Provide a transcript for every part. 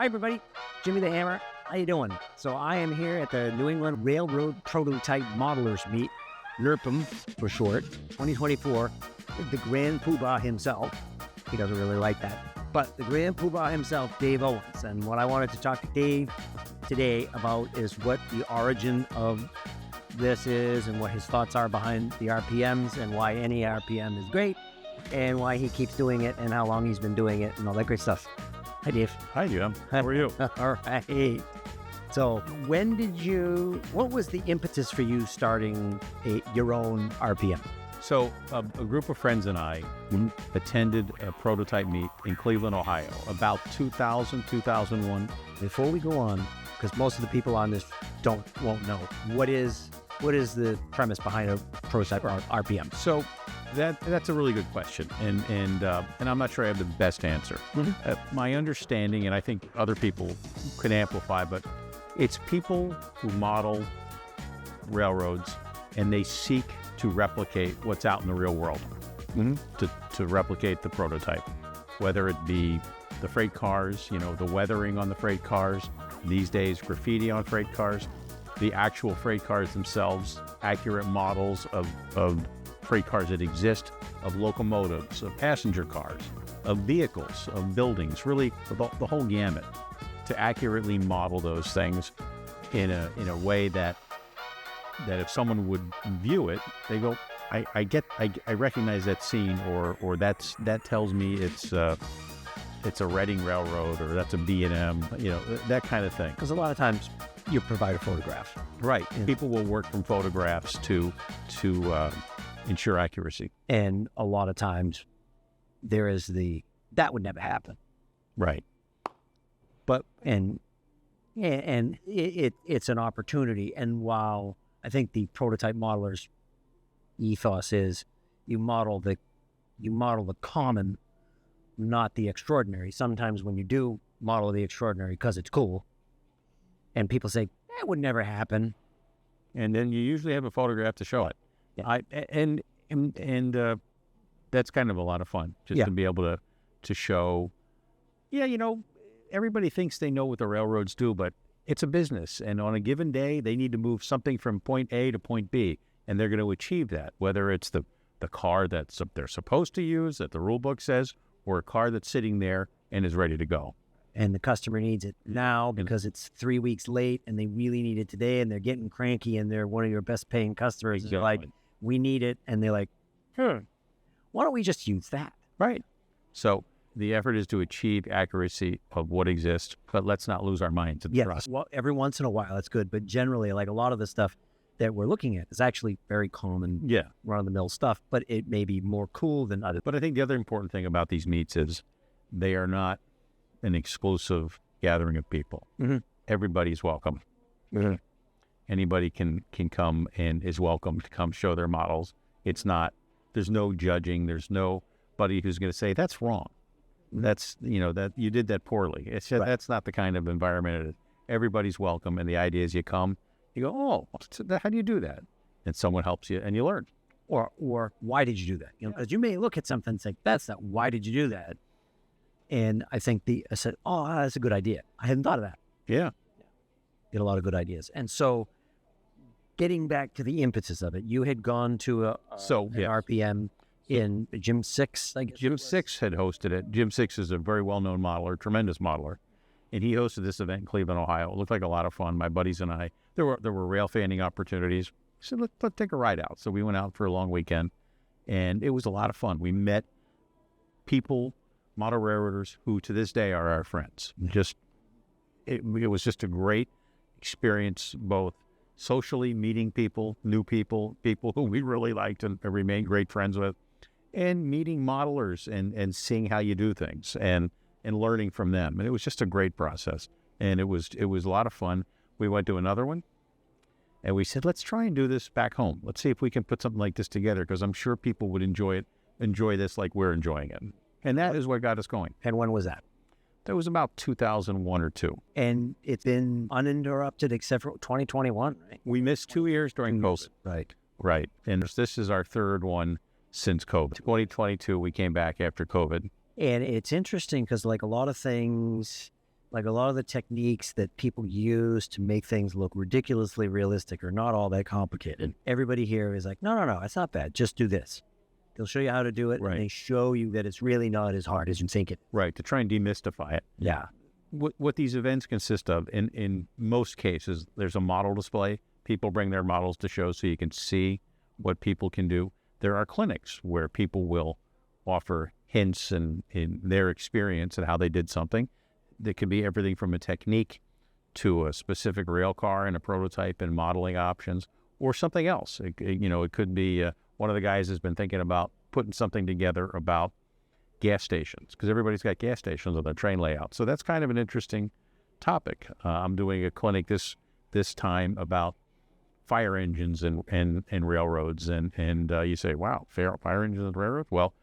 everybody, Jimmy the Hammer. How you doing? So I am here at the New England Railroad Prototype Modelers Meet, NERPM for short, 2024, with the Grand Poobah himself. He doesn't really like that. But the Grand Poobah himself, Dave Owens. And what I wanted to talk to Dave today about is what the origin of this is and what his thoughts are behind the RPMs and why any RPM is great and why he keeps doing it and how long he's been doing it and all that great stuff. Hi, Dave. Hi, Jim. How are you? All right. So what was the impetus for you starting your own RPM? So a group of friends and I attended a prototype meet in Cleveland, Ohio, about 2000, 2001. Before we go on, because most of the people on this won't know, what is the premise behind a prototype RPM? So that's a really good question, and I'm not sure I have the best answer. My understanding, and I think other people can amplify, but it's people who model railroads and they seek to replicate what's out in the real world, to replicate the prototype, whether it be the freight cars, the weathering on the freight cars, these days graffiti on freight cars, the actual freight cars themselves, accurate models of freight cars that exist, of locomotives, of passenger cars, of vehicles, of buildings, really the whole gamut, to accurately model those things in a way that if someone would view it, they go, I recognize that scene, or that tells me it's a Reading Railroad, or that's a B&M, that kind of thing. Because a lot of times you provide a photograph. Right. People will work from photographs to ensure accuracy. And a lot of times there is that would never happen. Right. But, and it's an opportunity. And while I think the prototype modeler's ethos is you model the common, not the extraordinary. Sometimes when you do model the extraordinary because it's cool, and people say, that would never happen. And then you usually have a photograph to show it. Yeah. And that's kind of a lot of fun, just to be able to show, everybody thinks they know what the railroads do, but it's a business. And on a given day, they need to move something from point A to point B, and they're going to achieve that, whether it's the car that they're supposed to use, that the rule book says, or a car that's sitting there and is ready to go. And the customer needs it now because it's 3 weeks late and they really need it today, and they're getting cranky and they're one of your best paying customers. Exactly. You're like, we need it. And they're like, why don't we just use that? Right. So the effort is to achieve accuracy of what exists, but let's not lose our minds in the process. Well, every once in a while, it's good. But generally, like a lot of the stuff that we're looking at is actually very common, run-of-the-mill stuff, but it may be more cool than others. But I think the other important thing about these meets is they are not an exclusive gathering of people. Everybody's welcome. Anybody can come and is welcome to come show their models. There's no judging. There's nobody who's going to say, that's wrong. That's, that you did that poorly. It's just, That's not the kind of environment it is. Everybody's welcome. And the idea is you come, you go, oh, how do you do that? And someone helps you and you learn. Or why did you do that? Because you may look at something and say, that's not, why did you do that? And I think I said, that's a good idea. I hadn't thought of that. Yeah. Get a lot of good ideas. And so getting back to the impetus of it, you had gone to an RPM in Gym 6, I guess. Gym 6 had hosted it. Gym 6 is a very well-known modeler, tremendous modeler. And he hosted this event in Cleveland, Ohio. It looked like a lot of fun. My buddies and I, there were rail fanning opportunities. I said, let's take a ride out. So we went out for a long weekend, and it was a lot of fun. We met people, model railroaders, who to this day are our friends. It was just a great experience, both socially meeting people, new people who we really liked and remained great friends with, and meeting modelers and seeing how you do things and learning from them. And it was just a great process. And it was a lot of fun. We went to another one and we said, let's try and do this back home. Let's see if we can put something like this together, because I'm sure people would enjoy this like we're enjoying it. And that is what got us going. And when was that? That was about 2001 or 2. And it's been uninterrupted except for 2021, right? We missed 2 years during COVID. Right. And this is our third one since COVID. 2022, we came back after COVID. And it's interesting because like a lot of things Like a lot of the techniques that people use to make things look ridiculously realistic are not all that complicated. Everybody here is like, no, it's not bad. Just do this. They'll show you how to do it, Right. and they show you that it's really not as hard as you think it. Right, to try and demystify it. Yeah. What these events consist of, in most cases, there's a model display. People bring their models to show so you can see what people can do. There are clinics where people will offer hints in their experience and how they did something. That could be everything from a technique to a specific rail car and a prototype and modeling options, or something else. It could be one of the guys has been thinking about putting something together about gas stations, because everybody's got gas stations on their train layout. So that's kind of an interesting topic. I'm doing a clinic this time about fire engines and railroads, and you say, wow, fire engines and railroads? Well,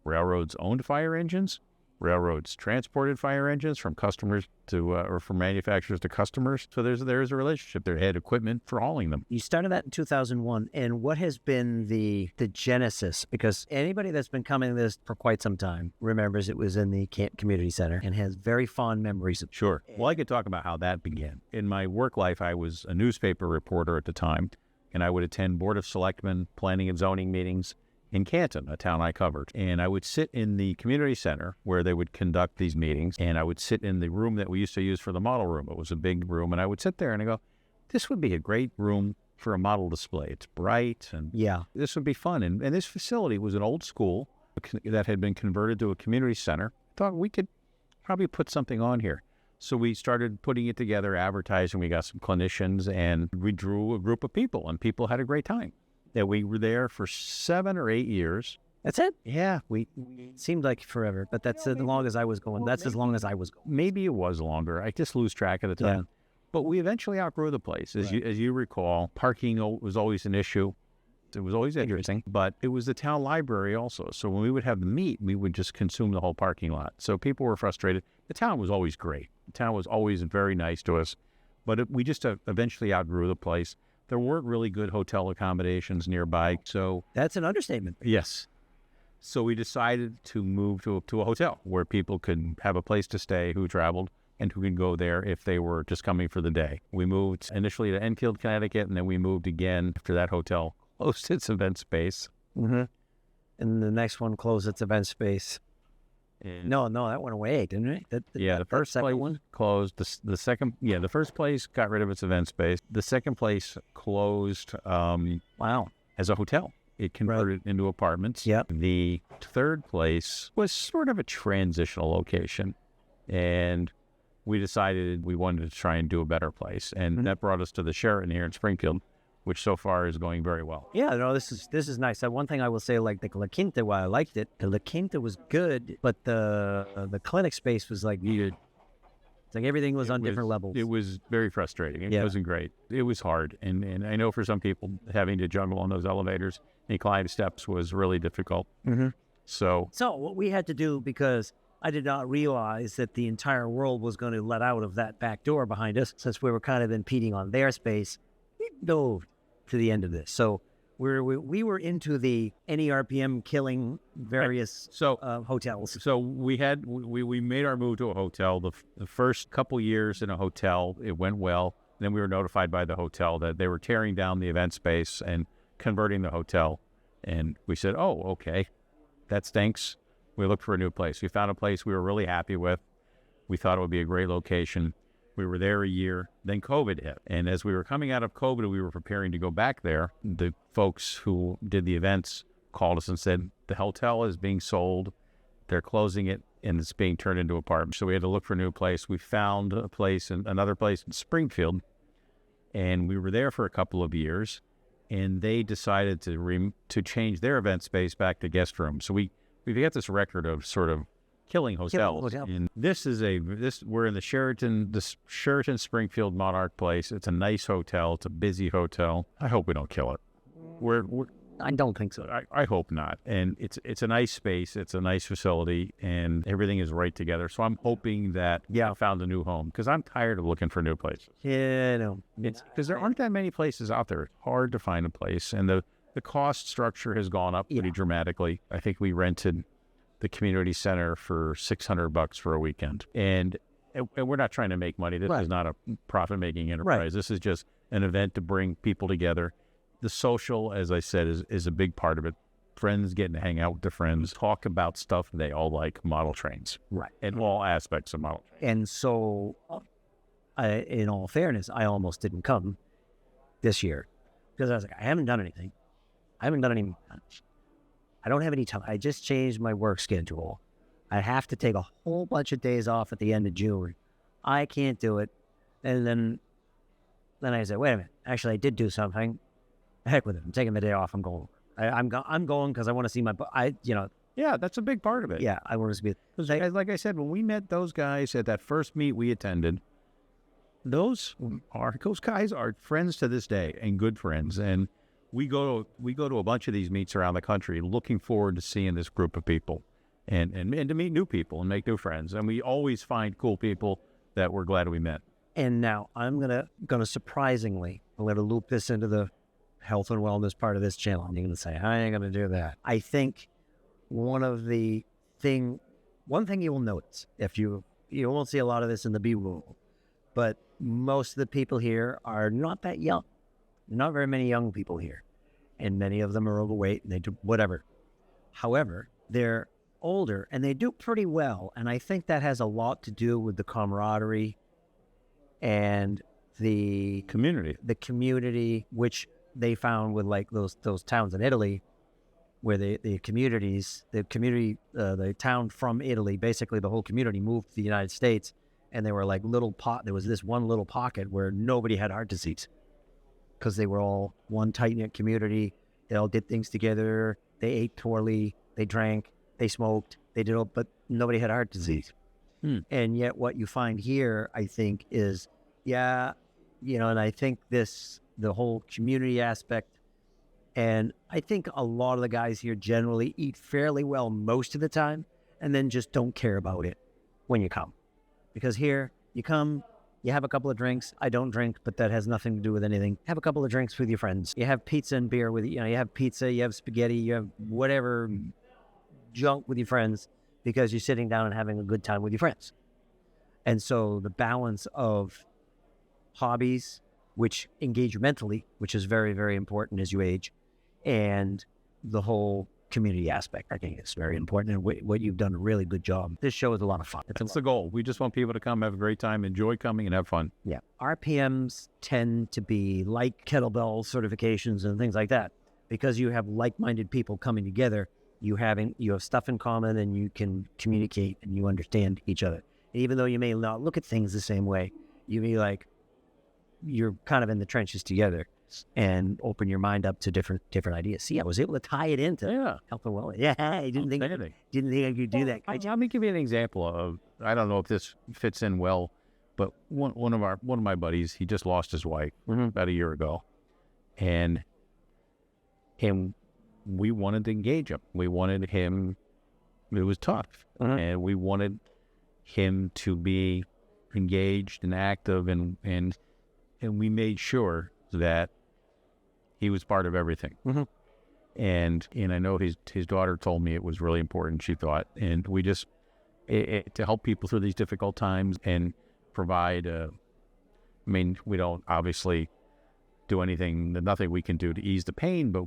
railroads owned fire engines. Railroads transported fire engines from customers to, or from manufacturers to customers. So there's a relationship. They had equipment for hauling them. You started that in 2001, and what has been the genesis? Because anybody that's been coming to this for quite some time remembers it was in the Camp Community Center and has very fond memories of it. Sure. Well, I could talk about how that began. In my work life, I was a newspaper reporter at the time, and I would attend Board of Selectmen, planning and zoning meetings in Canton, a town I covered. And I would sit in the community center where they would conduct these meetings, and I would sit in the room that we used to use for the model room. It was a big room, and I would sit there and I go, this would be a great room for a model display. It's bright, and Yeah. this would be fun. And this facility was an old school that had been converted to a community center. I thought we could probably put something on here. So we started putting it together, advertising. We got some clinicians, and we drew a group of people, and people had a great time. That we were there for 7 or 8 years. That's it? Yeah, It seemed like forever, but that's as long as I was going. That's as long as I was going. maybe it was longer. I just lose track of the time. Yeah. But we eventually outgrew the place. As you recall, parking was always an issue. It was always interesting, but it was the town library also. So when we would have the meet, we would just consume the whole parking lot. So people were frustrated. The town was always great. The town was always very nice to us, but we just eventually outgrew the place. There weren't really good hotel accommodations nearby. So That's an understatement. yes. So we decided to move to a hotel where people could have a place to stay who traveled and who could go there if they were just coming for the day. We moved initially to Enfield, Connecticut, and then we moved again after that hotel closed its event space. Mm-hmm. And the next one closed its event space. And No, that went away, didn't it? the first second place one? closed. The second, the first place got rid of its event space. The second place closed Wow. as a hotel. It converted into apartments. Yep. The third place was sort of a transitional location, and we decided we wanted to try and do a better place, and that brought us to the Sheraton here in Springfield, which so far is going very well. Yeah, no, this is nice. One thing I will say, like the La Quinta, while I liked it, the La Quinta was good, but the clinic space was like weird. It's like everything was on different levels. It was very frustrating. It wasn't great. It was hard, and I know for some people having to juggle on those elevators and climb steps was really difficult. Mm-hmm. So what we had to do, because I did not realize that the entire world was going to let out of that back door behind us, since we were kind of impeding on their space, we dove to the end of this. So we were into the NERPM killing various hotels. So we made our move to a hotel. The first couple years in a hotel, it went well. Then we were notified by the hotel that they were tearing down the event space and converting the hotel. And we said, oh, okay, that stinks. We looked for a new place. We found a place we were really happy with. We thought it would be a great location. We were there a year, then COVID hit. And as we were coming out of COVID, we were preparing to go back there. The folks who did the events called us and said, the hotel is being sold. They're closing it, and it's being turned into apartments. So we had to look for a new place. We found another place in Springfield, and we were there for a couple of years. And they decided to change their event space back to guest rooms. So we've got this record of sort of killing hotels. And we're in the Sheraton Springfield Monarch Place. It's a nice hotel. It's a busy hotel. I hope we don't kill it. I don't think so. I hope not. And it's a nice space. It's a nice facility, and everything is right together. So I'm hoping that I found a new home, because I'm tired of looking for new places. Yeah, no. It's because there aren't that many places out there. It's hard to find a place, and the cost structure has gone up pretty dramatically. I think we rented the community center for $600 for a weekend, and and we're not trying to make money. This Right. is not a profit-making enterprise. Right. This is just an event to bring people together. The social, as I said, is a big part of it. Friends getting to hang out with their friends, talk about stuff they all like, model trains, Right. in all aspects of model trains. And so, in all fairness, I almost didn't come this year because I was like, I haven't done anything. I haven't done any. I don't have any time. I just changed my work schedule. I have to take a whole bunch of days off at the end of June. I can't do it. And then I said, wait a minute. Actually, I did do something. Heck with it. I'm taking the day off. I'm going. I'm going because I want to see my. Yeah, that's a big part of it. Yeah, I want to be. Like I said, when we met those guys at that first meet we attended, those guys are friends to this day and good friends. And we go to a bunch of these meets around the country, looking forward to seeing this group of people, and to meet new people and make new friends. And we always find cool people that we're glad we met. And now I'm gonna surprisingly, I'm gonna loop this into the health and wellness part of this channel. I'm gonna say I ain't gonna do that. I think one thing you will notice, if you won't see a lot of this in the B rule, but most of the people here are not that young. Not very many young people here, and many of them are overweight and they do whatever. However, they're older and they do pretty well, and I think that has a lot to do with the camaraderie and the community, which they found with like those towns in Italy, where the town from Italy, basically the whole community moved to the United States, and they were like there was this one little pocket where nobody had heart disease because they were all one tight-knit community. They all did things together. They ate poorly. They drank. They smoked. They did all, but nobody had heart disease. And yet what you find here, I think, is, and I think the whole community aspect, and I think a lot of the guys here generally eat fairly well most of the time and then just don't care about it when you come. Because here, you come, you have a couple of drinks. I don't drink, but that has nothing to do with anything. Have a couple of drinks with your friends. You have pizza and beer with you have pizza, you have spaghetti, you have whatever junk with your friends because you're sitting down and having a good time with your friends. And so the balance of hobbies, which engage you mentally, which is very, very important as you age, and the whole community aspect, I think is very important, and what you've done a really good job. This show is a lot of fun. That's the goal. We just want people to come, have a great time, enjoy coming, and have fun. Yeah. RPMs tend to be like kettlebell certifications and things like that. Because you have like-minded people coming together, you have stuff in common, and you can communicate and you understand each other. And even though you may not look at things the same way, you may you're kind of in the trenches together and open your mind up to different ideas. See, I was able to tie it into health and wellness. Yeah, I didn't think I could do that. Let me give you an example of, I don't know if this fits in well, but one of my buddies, he just lost his wife about a year ago, and we wanted to engage him. We wanted him. It was tough, and we wanted him to be engaged and active, and we made sure that he was part of everything. And I know his daughter told me it was really important, she thought, and we just to help people through these difficult times and provide we don't obviously do nothing we can do to ease the pain, but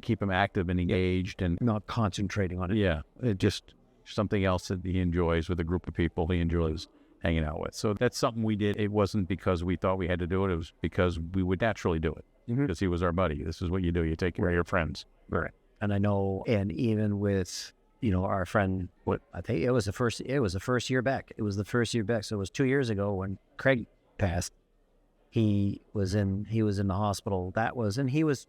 keep him active and engaged and not concentrating on it. Yeah, just something else that he enjoys with a group of people he enjoys hanging out with. So that's something we did. It wasn't because we thought we had to do it. It was because we would naturally do it because he was our buddy. This is what you do. You take care of your friends. Right. And I know, and even with, our friend, I think it was the first year back. It was the first year back. So it was 2 years ago when Craig passed. He was in the hospital. And he was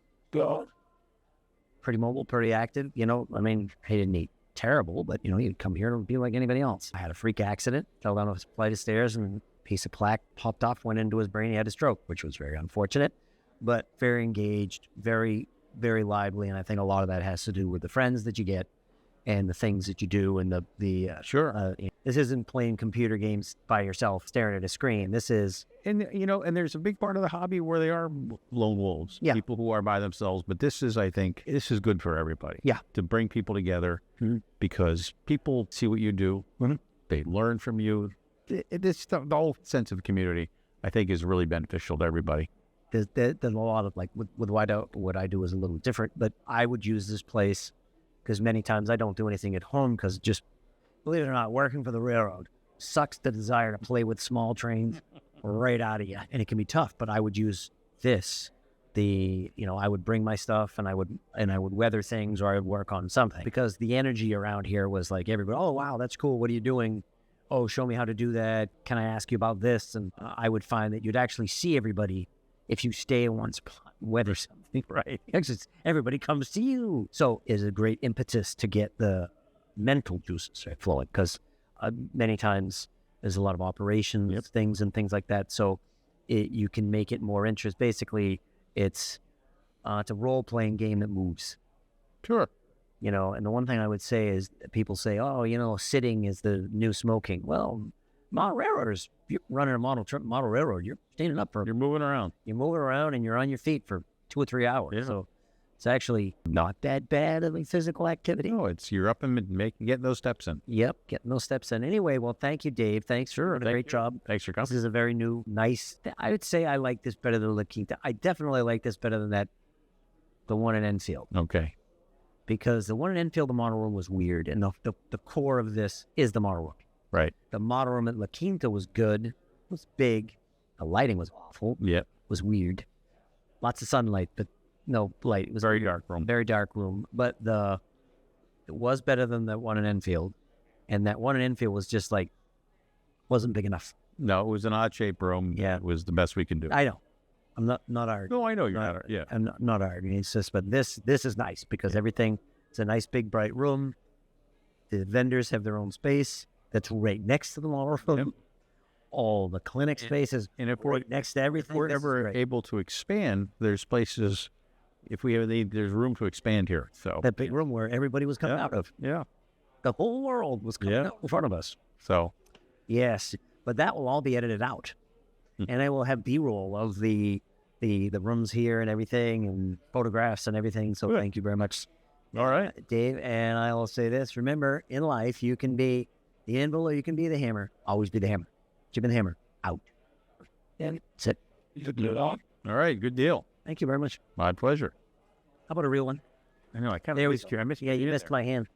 pretty mobile, pretty active. He didn't eat terrible, but he'd come here and be like anybody else. I had a freak accident, fell down a flight of stairs, and a piece of plaque popped off, went into his brain. He had a stroke, which was very unfortunate, but very engaged, very, very lively. And I think a lot of that has to do with the friends that you get and the things that you do, and this isn't playing computer games by yourself staring at a screen. This is, and there's a big part of the hobby where they are lone wolves, people who are by themselves. But I think this is good for everybody. Yeah, to bring people together because people see what you do, they learn from you, the whole sense of community, I think, is really beneficial to everybody. There's a lot of like with what I do is a little different, but I would use this place because many times I don't do anything at home because just believe it or not, working for the railroad sucks the desire to play with small trains right out of you, and it can be tough. But I would use this. I would bring my stuff and I would weather things or I would work on something because the energy around here was like everybody, oh, wow, that's cool. What are you doing? Oh, show me how to do that. Can I ask you about this? And I would find that you'd actually see everybody if you stay in one spot, weather something, right? Everybody comes to you. So it's a great impetus to get the mental juices flowing because many times there's a lot of operations, things like that. So you can make it more interest. Basically, it's a role-playing game that moves. Sure. And the one thing I would say is people say, oh, sitting is the new smoking. Well, model railroaders, you're running a model railroad, you're standing up You're moving around. You're moving around and you're on your feet for 2 or 3 hours. Yeah. So it's actually not that bad of a physical activity. No, you're up and getting those steps in. Yep, getting those steps in. Anyway, well, thank you, Dave. Thanks for a great job. Thanks for coming. This is a very new, nice. I would say I like this better than La Quinta. I definitely like this better than the one in Enfield. Okay. Because the one in Enfield, the model room was weird, and the core of this is the model room. Right. The model room at La Quinta was good. It was big. The lighting was awful. Yep. It was weird. Lots of sunlight, but no light. It was very dark room. Very dark room. But it was better than the one in Enfield. And that one in Enfield was just like, wasn't big enough. No, it was an odd-shaped room. Yeah. It was the best we can do. I know. I'm not arguing. No, I know you're not. Yeah. I'm not arguing. It's just, but this is nice because everything, it's a nice big bright room. The vendors have their own space that's right next to the model room. Yep. All the clinic spaces and if right next to everything. If we're ever able to expand, there's places, if we have there's room to expand here. So that big room where everybody was coming out of. Yeah. The whole world was coming out in front of us. So. Yes, but that will all be edited out. And I will have B-roll of the rooms here and everything and photographs and everything. So thank you very much. All right. Dave, and I will say this. Remember, in life, you can be the anvil or you can be the hammer. Always be the hammer. Chip and the hammer. Out. Yeah, that's it. All right. Good deal. Thank you very much. My pleasure. How about a real one? I know. I kind of missed you. I missed you. Yeah, you missed my hand.